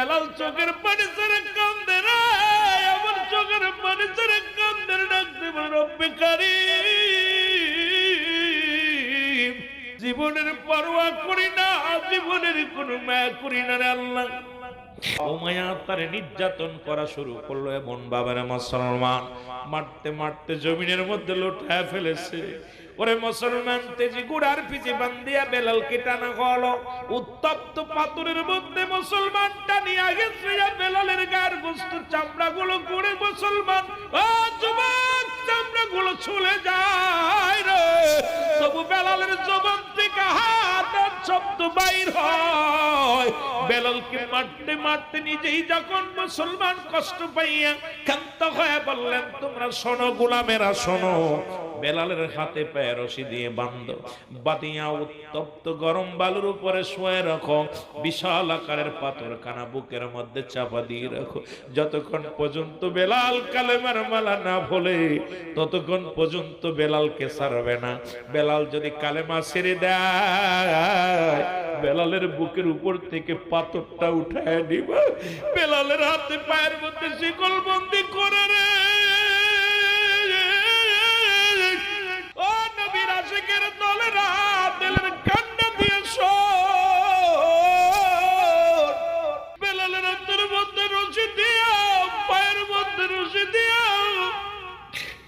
বেলাল চোখের পানি ছেড়ে কান্দে রে, এমন চোখের পানি ছেড়ে কান্দে রে, ডাকতে বলে রব্বে কারীম, জীবনের পরোয়া করি না, জীবনের কোনো মায়া করি না রে আল্লাহ। ও মায়া তারে নির্যাতন করা শুরু করলো। এমন বাবারে মুসলমান মারতে মারতে জমিনের মধ্যে লুটায় ফেলেছে। ওরে মুসলমান তেজি গুড়ার পিছে বান্ধিয়া বেলালকে টানা হলো। উত্তপ্ত পাথরের মধ্যে মুসলমান টানিয়া গেছে, বেলালের গায়ের গোস্ত চামড়াগুলো করে মুসলমান ও যুবক চামড়াগুলো ছুলে যায় রে, তবু বেলালের জবান থেকে হাতের শব্দ বাইর হয়। বেলালকে মারতে মারতে নিজেই যখন মুসলমান কষ্ট পাইয়া ক্ষান্ত হয়ে বললেন, তোমরা শোনো গোলামেরা শোনো, বেলালের হাতে পায়ে রশি দিয়ে বাঁধো, বাঁধিয়া উত্তপ্ত গরম বালুর উপরে শুয়ে রাখো, বিশাল আকারের পাথর কানা বুকের মধ্যে চাপা দিয়ে রাখো। যতক্ষণ পর্যন্ত বেলাল কালেমার মালা না বলে ততক্ষণ পর্যন্ত বেলালকে ছাড়বে না। বেলাল যদি কালেমা ছেড়ে দেয়, বেলালের বুকের উপর থেকে পাথরটা উঠায় দিবা, বেলালের হাতে পায়ের মধ্যে শিকল বন্দি করে রে। ও নবীর আশিকের দলেরা, দিলের কান্না দিয়ে শোন, বেলালের হাতের মধ্যে রশি দিয়া, পায়ের মধ্যে রশি দিয়া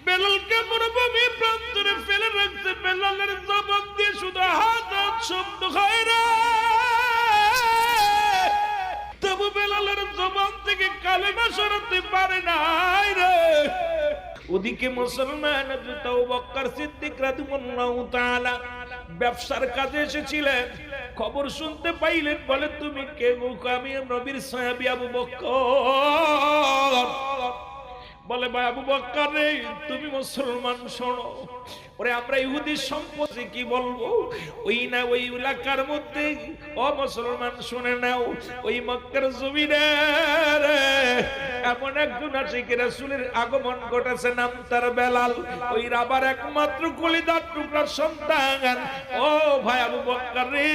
বেলালকে মরুভূমি প্রান্তরে ফেলে রাখছে। বেলালের জবান দিয়ে শুধু হাত শব্দ হয় রে, তবু বেলালের জবান থেকে কালেমা সরাতে পারে নাই রে। ওদিকে মুসলমান হযরত আবু বকর সিদ্দিক রাদিয়াল্লাহু তাআলা ব্যবসার কাজে এসেছিলেন। খবর শুনতে পাইলেন, বলে তুমি কে গো? আমি নবীর সাহাবী আবু বকর। বলে ভাই আবু বকর রে, তুমি মুসলমান শোনো, ওরে আমরা ইহুদি সম্পর্কে কি বলবো? ওই না ওই এলাকার মধ্যে ও মুসলমান শুনে নাও, ওই মক্কার জমিনে এমন একজন আশিকে রাসূলের আগমন ঘটেছে, নাম তার বেলাল। ওই রাবার একমাত্র কলিজার টুকরার সন্তান। ও ভাই আবু বকর রে,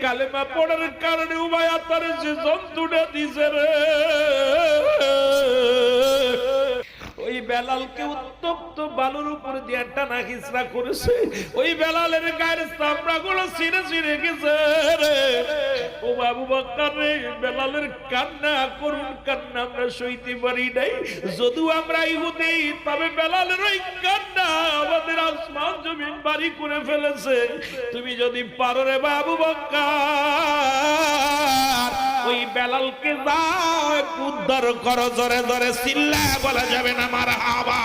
কালেমা পড়ার কারণে উমাইয়া তার যে জন্তুটা দিছে রে, ওই বেলালকে উত্তপ্ত বালুর উপর দিয়ে টানা হিচড়া করেছে। ওই বেলালের গায়ের চামড়াগুলো ছিঁড়ে ছিঁড়ে গেছে রে। ও আবু বকর রে, বেলালের কান্না, করুণ কান্না আমরা সইতে পারি নাই। যদিও আমরা ইহুদি, তবে বেলালের ওই কান্না আমাদের আসমান জমিন বাড়ি করে ফেলেছে। তুমি যদি পারো রে আবু বকর, ওই বেলালকে যাও উদ্ধার করো, জোরে জোরে চিল্লায় বলা যাবে না মারহাবা।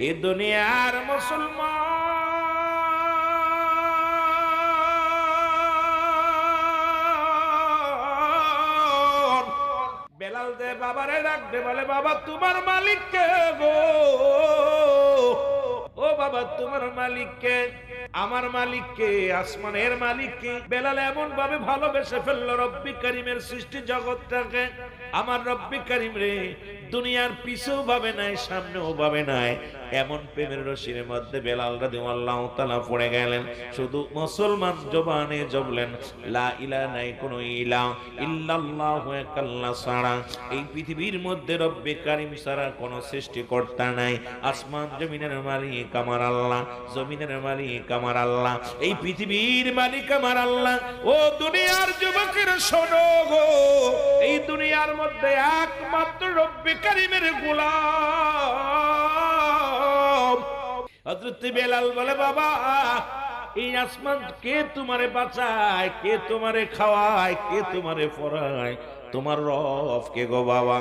এই দুনিয়ার মুসলমান বেলাল দে বাবারে ডাকতে বলে, বাবা তোমার মালিক কে গো? ও বাবা তোমার মালিক কে? আমার মালিক কে? আসমানের মালিক কে? বেলাল এমন ভাবে ভালোবেসে ফেললো রব্বি কারীমের সৃষ্টি জগৎটাকে। আমার রব্বি কারীম রে, দুনিয়ার পিছেও ভাবে নাই, সামনেও ভাবে নাই। এমন প্রেমের রশির মধ্যে বেলাল রাদিয়াল্লাহু তাআলা পড়ে গেলেন। শুধু মুসলমান জবানে জবলেন লা ইলাহা, নাই কোনো ইলাহ ইল্লাল্লাহু একাল্লা ছাড়া এই পৃথিবীর মধ্যে রব্বি কারীম ছাড়া কোনো সৃষ্টিকর্তা নাই। আসমান জমিনের মালিক আমার আল্লাহ, জমিনের মালিক আমার আল্লাহ, এই পৃথিবীর মালিক আমার আল্লাহ। ও দুনিয়ার যুবকেরা শোনো গো, এই দুনিয়ার মধ্যে একমাত্র রব্বি কারীমের গোলাম। হযরত বেলাল বলে, বাবা এই আসমান কে তোমারে বাঁচায়, কে তোমারে খাওয়ায়, কে তোমারে পড়ায়? তোমার রব কে গো বাবা?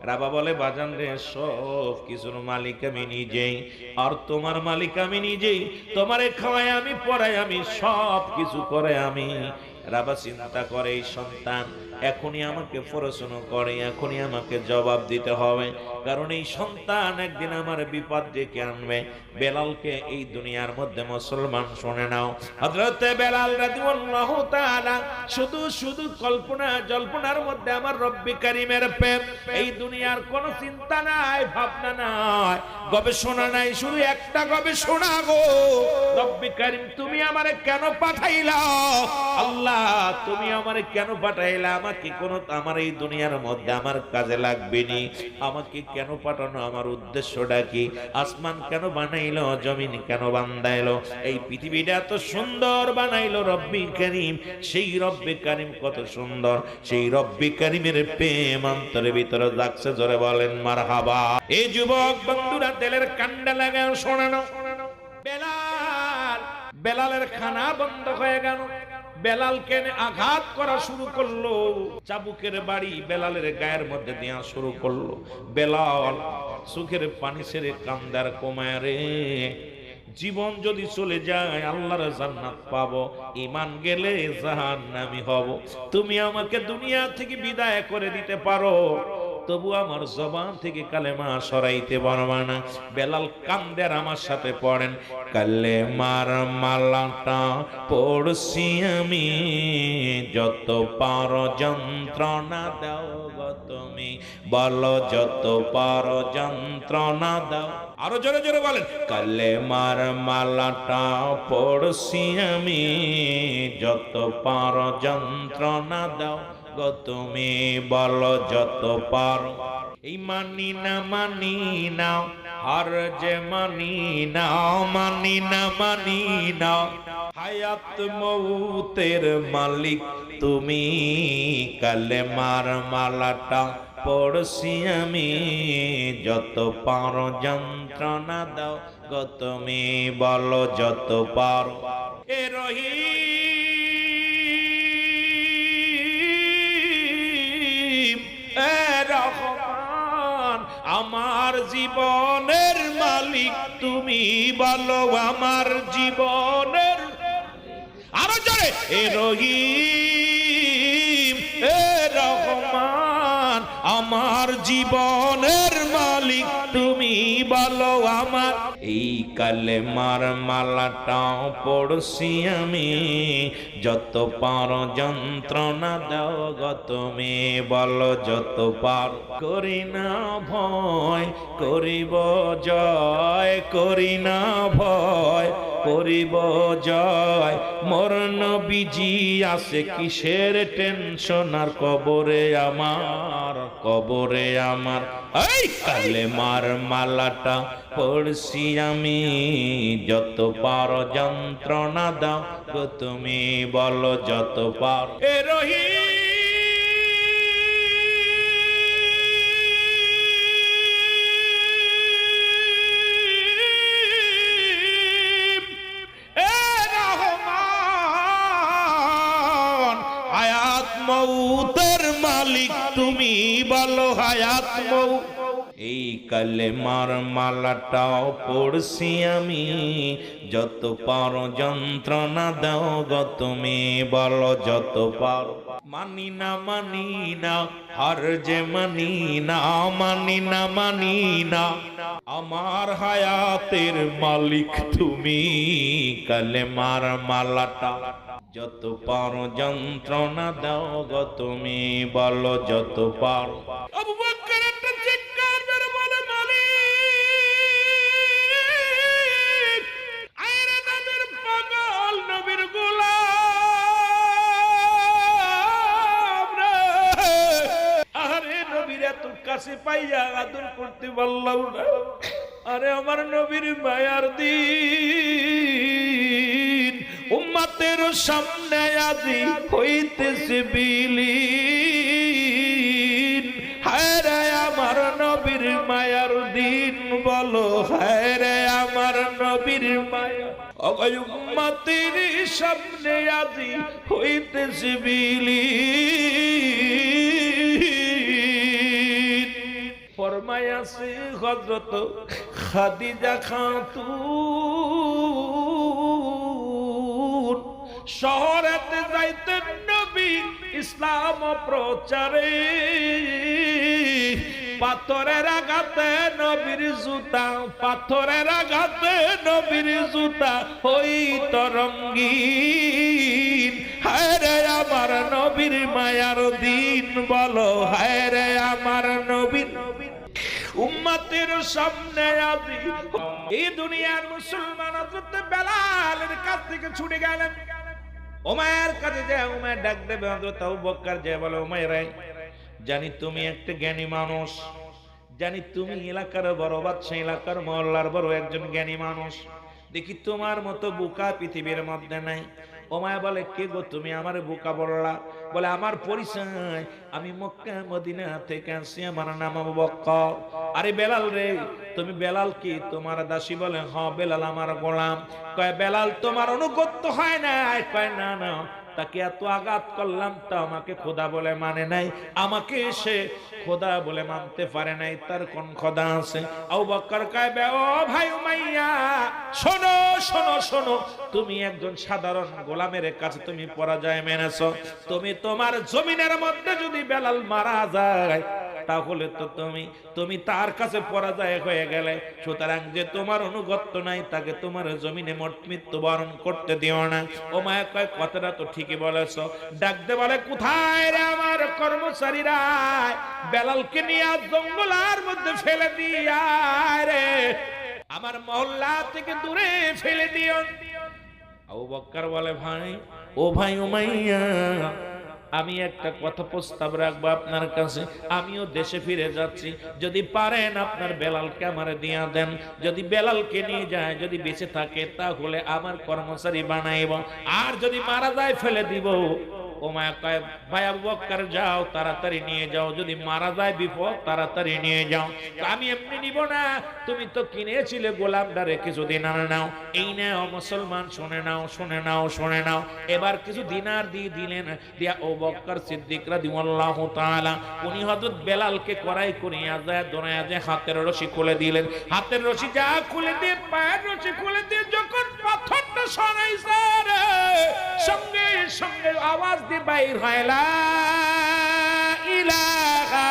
রাবা বলে, বাজান রে, সব কিছুর মালিক আমি নিজেই, আর তোমার মালিক আমি নিজেই। তোমারে খাওয়াই আমি, পড়াই আমি, সব কিছু করে আমি। রাবা চিন্তা করে, এই সন্তান এখনই আমাকে প্রশ্ন করে, এখনই আমাকে জবাব দিতে হবে, কারণ এই সন্তান একদিন আমার বিপদ ডেকে আনবে। বেলালকে এই দুনিয়ার মধ্যে মুসলমান শুনে নাও, হযরত বেলাল রাদিয়াল্লাহু তাআলা শুধু শুধু কল্পনা জল্পনার মধ্যে আমার রব্বি কারীমের প্রেম। এই দুনিয়ার কোন চিন্তা নাই, ভাবনা নাই, গবেষণা নাই, শুধু একটা গবেষণা গো, রব্বি কারীম তুমি আমারে কেন পাঠাইলা? আল্লাহ তুমি আমারে কেন পাঠাইলা? আমাকে কোন আমার এই দুনিয়ার মধ্যে আমার কাজে লাগবে নি, আমাকে কেন পাঠানো, আমার উদ্দেশ্যটা কি, আসমান কেন বানাইলো, জমিন কেন বান্দাইলো, এই পৃথিবীটা এত সুন্দর বানাইলো রব্বি কারীম। সেই রব্বি কারীম কত সুন্দর, সেই রব্বি কারীমের প্রেম অন্তরের ভিতরে জাগছে, জোরে বলেন মারহাবা। এই যুবক বন্ধুরা তেলের কান্ডা লাগাও, শোনানো বেলালের খানা বন্ধ হয়ে গেল। বেলালকে আঘাত করা শুরু করলো, চাবুকের বাড়ি বেলালের গায়ের মধ্যে দেওয়া শুরু করলো। বেলাল চোখের পানি ছেড়ে কান্দার কমায়, রে জীবন যদি চলে যায় আল্লাহর জান্নাত পাবো, ঈমান গেলে জাহান্নামী হব। তুমি আমাকে দুনিয়া থেকে বিদায় করে দিতে পারো, তবু আমার জবান থেকে কালেমা সরাইতে পারবা না। বেলাল কান্দের, আমার সাথে পড়েন, কালেমার মালাটা পড়ছি আমি, যত পারো যন্ত্রণা দাও গো তুমি, বলো যত পারো যন্ত্রণা দাও। আরো জোরে জোরে বলেন, কালেমার মালাটা পড়ছি আমি, যত পারো যন্ত্রণা দাও গো তুমি, বলো যত পারো। এই মানি না আর যে মানি না, মানি না হায়াত মৌতের মালিক তুমি, কালেমার মালাটা পড়ছি আমি, যত পারো যন্ত্রণা দাও গো তুমি, বলো যত পারো। এ রহিম এ রহমান, আমার জীবনের মালিক তুমি, বলো আমার জীবনের। আরো জোরে, এ রহিম এ রহমান, আমার জীবনের মালিক তুমি, বলো আমার। এই কালেমার মালাটা পড়ছি আমি, যত পারো যন্ত্রণা দাও গো তুমি, বলো যত পারো। করি না ভয় করিব জয়, করি না ভয় করিব জয়, মোর নবীজি আছে কিসের টেনশন, আর কবরে আমার, কবরে আমার। এই কালেমার মালাটা পড়ছি আমি, যত পারো যন্ত্রণা দাও গো তুমি, বলো যত পারো। এ রহিম মৌতের মালিক তুমি, বলো হায়াত মৌ। এই কালেমার মালাটাও পড়ছি আমি, যত পারো যন্ত্রণা দাও গো তুমি, বলো যত পারো। মানি না আর যে মানি না, মানি না আমার হায়াতের মালিক তুমি, কালেমার মালাটা যত পারো যন্ত্রণা দাও গো তুমি, বলো যত পারো। আবু বকর একটা চিৎকার মেরে বলে, মালিক আয়রে নবীর পাগল, নবীর গোলাম রে, আরে নবীর এত কাছে পাইয়া আদর করতে পারলাম না, আরে আমার নবীর মায়ার দিন উম্মতের সামনে আজি হইতেছে বিলীন, হায় রে আমার নবীর মায়ার দিন, বলো হায় রে আমার নবীর মায়া। উম্মতের সামনে আজি হইতেছে বিলীন। ফরমায়াছে হযরত খাদিজা খাতুন, শহরেতে যাইতেন নবী ইসলাম প্রচারে, পাথরের আঘাতে নবীর জুতা, পাথরের আঘাতে নবীর জুতা হইত রঙ্গিন, হায় রে আমার নবীর মায়ার দিন, বলো হায় রে আমার নবীর। উম্মতের সামনে আজি এই দুনিয়ার মুসলমান হযরত বেলালের কাছ থেকে ছুটে গেলেন, ও উমায়ের কাছে যায়, উমায়ের ডাক দেবে হযরত আবু বকর, যে বলে উমায়ের, জানি তুমি একটা জ্ঞানী মানুষ, জানি তুমি এলাকার বড় বাদশা, এলাকার মহল্লার বড় একজন জ্ঞানী মানুষ, দেখি তোমার মতো বোকা পৃথিবীর মধ্যে নাই। ওমায় বলে, কে গো তুমি আমার বোকা বললা? বলে, আমার পরিচয়, আমি মক্কা মদিনা থেকে আসছি, আমার নাম আবু বকর। আরে বেলাল রে, তুমি বেলাল কি তোমার দাসী? বলে, হ্যাঁ বেলাল আমার গোলাম। কয়, বেলাল তোমার অনুগত হয় না? কয়, না না। তাকে এত আঘাত করলাম তা আমাকে খোদা বলে মানে নাই, আমাকে সে খোদা বলে মানতে পারে নাই, তার কোন খোদা আছে? আবু বকর কয়, ও ভাই উমাইয়া, শোনো শোনো শোনো, তুমি একজন সাধারণ গোলামের কাছে তুমি পরাজয় মেনেছো, তুমি তোমার জমিনের মধ্যে যদি বেলাল মারা যায় তাহলে তো তুমি তার কাছে পরাজয় হয়ে গেলে, সুতরাং যে তোমার অনুগত্য নাই তাকে তোমার জমিনে মৃত্যুবরণ করতে দিও না। ও মায়া কয়, কথাটা তো ঠিকই বলেছো। ডাকতে বলে, কোথায় রে আমার কর্মচারীরা? বেলালকে নিয়ে জঙ্গলের মধ্যে ফেলে দিয়া রে, আমার মহল্লা থেকে দূরে ফেলে দিও। আবু বকর বলে, ভাই, ও ভাই উমাইয়া, আমি একটা কথা প্রস্তাব রাখবো আপনার কাছে, আমিও দেশে ফিরে যাচ্ছি, যদি পারেন আপনার বেলালকে আমারে দিয়া দেন, যদি বেলালকে নিয়ে যায়, যদি বেঁচে থাকে তাহলে আমার কর্মচারী বানাইব, আর যদি মারা যায় ফেলে দিব। ওমায়া কয়, ভাই আবু বকর যাও, তাড়াতাড়ি নিয়ে যাও, যদি মারা যায় বিপদ, তাড়াতাড়ি নিয়ে যাও। আমি এমনি নিব না, তুমি তো কিনেছিলে গোলামটারে, কিছুদিন আর নাও, এই নাও মুসলমান, শুনে নাও শুনে নাও শুনে নাও। এবার কিছু দিনার দিয়ে দিলেন, দিয়া আবু বকর সিদ্দিক রাদিয়াল্লাহু তাআলা উনি হযরত বেলালকে কড়াই করিয়া যায়, দৌড়াইয়া যায়, হাতের রশি খুলে দিলেন। হাতের রশি যা খুলে দিয়ে, পায়ের রশি খুলে দিয়ে যখন পাথরটা সরাইছে, সঙ্গে সঙ্গে আওয়াজ দিয়ে বাইর হয়, লা ইলাহা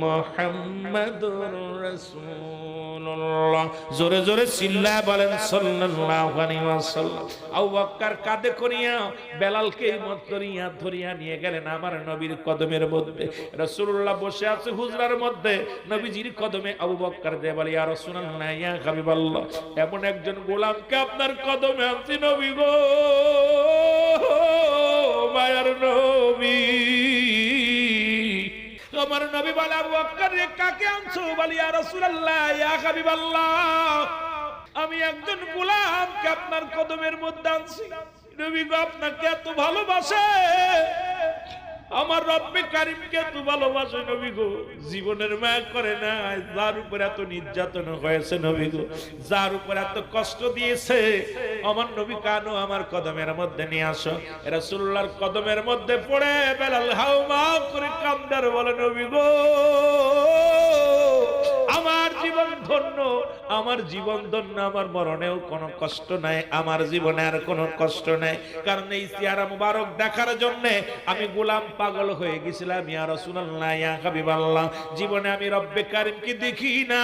মুহাম্মাদুর রাসূলুল্লাহ। জোরে জোরে চিল্লায় বলেন সাল্লাল্লাহু আলাইহি ওয়াসাল্লাম। আবু বকর কাঁধে করিয়া বেলালকে ধরিয়া ধরিয়া নিয়ে গেলেন আমার নবীর কদমের মধ্যে। রাসূলুল্লাহ বসে আছে হুজরার মধ্যে, নবীজির কদমে আবু বকর দে বলে, ইয়া রাসূলুল্লাহ, ইয়া হাবিবাল্লাহ, এমন একজন গোলামকে আপনার কদমে আনছি নবী গো, মায়ার নবী। আমার নবী বলে, আবু বকর রে, কাকে আনছো? বলি, ইয়া রাসূলুল্লাহ, ইয়া হাবিবাল্লাহ, আমি একজন গোলামকে আপনার কদমের মধ্যে আনছি। নবী গো, আপনাকে এত ভালোবাসে, আমার রব্বে কারীমকে এত ভালোবাসে নবী গো, জীবনের মায়া করে না। যার উপর এত নির্যাতন হয়েছে নবী গো, যার উপর এত কষ্ট দিয়েছে, আমার নবী কানো আমার কদমের মধ্যে নিয়ে আসো। রাসূলুল্লাহর কদমের মধ্যে পড়ে বেলাল হাউমা করে কান্দার বলে, নবী গো, আমার জীবন ধন্য, আমার জীবন ধন্য, আমার মরণেও কোনো কষ্ট নাই, আমার জীবনে আর কোনো কষ্ট নাই, কারণ এই চেহারা মুবারক দেখার জন্য আমি গোলাম পাগল হয়ে গেছিলাম। ইয়া রাসূলুল্লাহ, ইয়া হাবিবাল্লাহ, জীবনে আমি রব্বে কারীমকে দেখি না,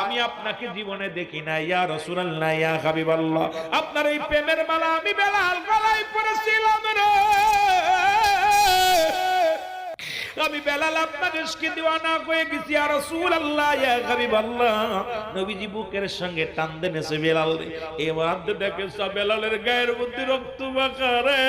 আমি আপনাকে জীবনে দেখি না। ইয়া রাসূলুল্লাহ, ইয়া হাবিবাল্লাহ, আপনার এই প্রেমের মালা আমি বেলাল গলায় পরেছিলাম রে, আমি বেলাল আপনার ইশকে দিওয়ানা হয়ে গেছি। ইয়া রাসূলুল্লাহ, ইয়া হাবিবাল্লাহ, নবীজি বুকের সঙ্গে টান দেনেছে বেলাল রে। এবার দেখে সব বেলালের গায়ের মধ্যে রক্ত মাখা রে।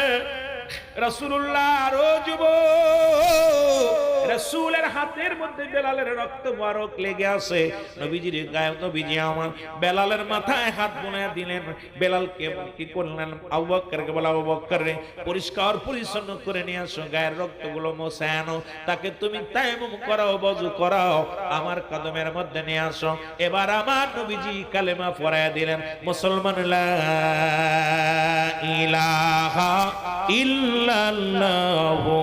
রাসূলুল্লাহ আরো যুবক, রাসূলের হাতের মধ্যে বেলালের রক্ত মারক লেগে আছে। নবীজির গায়ে, নবীজি আমার বেলালের মাথায় হাত বুলাইয়া দিলেন। বেলালকে কি করলেন? আবু বকরকে বলা, আবু বকর রে, পরিষ্কার পরিচ্ছন্ন করে নিয়ে আসো, গায়ের রক্তগুলো মোছায় আনো, তাকে তুমি তায়াম্মুম করাও, ওযু করাও, আমার কদমের মধ্যে নিয়ে আসো। এবার আমার নবীজি কালেমা পড়ায়া দিলেন, মুসলমান, লা ইলাহা ইল্লাল্লাহু